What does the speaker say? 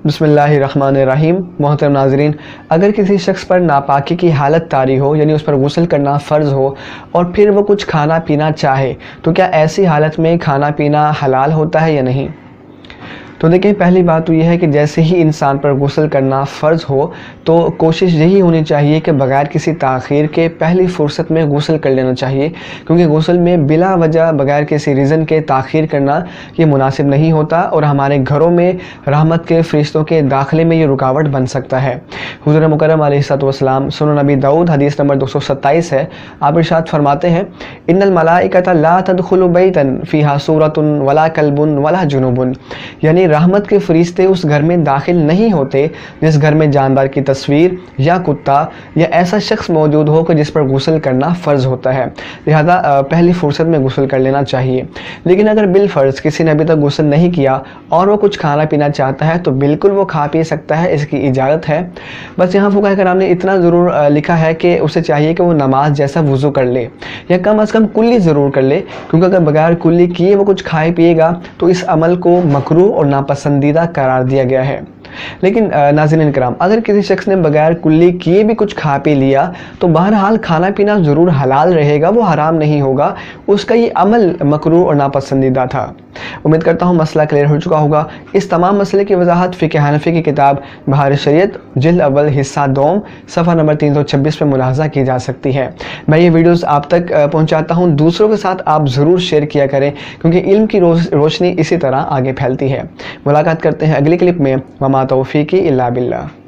بسم اللہ الرحمن الرحیم۔ محترم ناظرین، اگر کسی شخص پر ناپاکی کی حالت طاری ہو، یعنی اس پر غسل کرنا فرض ہو، اور پھر وہ کچھ کھانا پینا چاہے، تو کیا ایسی حالت میں کھانا پینا حلال ہوتا ہے یا نہیں؟ تو دیکھیں، پہلی بات تو یہ ہے کہ جیسے ہی انسان پر غسل کرنا فرض ہو تو کوشش یہی ہونی چاہیے کہ بغیر کسی تاخیر کے پہلی فرصت میں غسل کر لینا چاہیے، کیونکہ غسل میں بلا وجہ بغیر کسی ریزن کے تاخیر کرنا یہ مناسب نہیں ہوتا، اور ہمارے گھروں میں رحمت کے فرشتوں کے داخلے میں یہ رکاوٹ بن سکتا ہے۔ حضور مکرم علیہ الصلوۃ والسلام، سنن نبی داؤد حدیث نمبر 227 ہے، آپ ارشاد فرماتے ہیں، ان الملائکۃ لا تدخل بیتا فیہا صورۃ ولا کلب ولا جنوب، یعنی رحمت کے فرشتے اس گھر میں داخل نہیں ہوتے جس گھر میں جاندار کی تصویر یا کتا یا ایسا شخص موجود ہو کہ جس پر غسل کرنا فرض ہوتا ہے، لہذا پہلی فرصت میں غسل کر لینا چاہیے۔ لیکن اگر بالفرض کسی نے ابھی تک غسل نہیں کیا اور وہ کچھ کھانا پینا چاہتا ہے تو بالکل وہ کھا پی سکتا ہے، اس کی اجازت ہے۔ بس یہاں فقہاء کرام نے اتنا ضرور لکھا ہے کہ اسے چاہیے کہ وہ نماز جیسا وضو کر لے، یا کم از کم کلی ضرور کر لے، کیونکہ اگر بغیر کلی کیے وہ کچھ کھائے پیے گا تو اس عمل کو مکروہ اور ناپسندیدہ قرار دیا گیا ہے۔ لیکن ناظرین کرام، اگر کسی شخص نے بغیر کلی کیے بھی کچھ کھا پی لیا تو بہرحال کھانا پینا ضرور حلال رہے گا، وہ حرام نہیں ہوگا، اس کا یہ عمل مکروہ اور ناپسندیدہ تھا۔ امید کرتا ہوں مسئلہ کلیئر ہو چکا ہوگا۔ اس تمام مسئلے کی وضاحت فقہ حنفی کی کتاب بہار شریعت جلد اول حصہ دوم صفحہ نمبر 326 پہ ملاحظہ کی جا سکتی ہے۔ میں یہ ویڈیوز آپ تک پہنچاتا ہوں، دوسروں کے ساتھ آپ ضرور شیئر کیا کریں، کیونکہ علم کی روشنی اسی طرح آگے پھیلتی ہے۔ ملاقات کرتے ہیں اگلی کلپ میں۔ وما توفیقی الا باللہ۔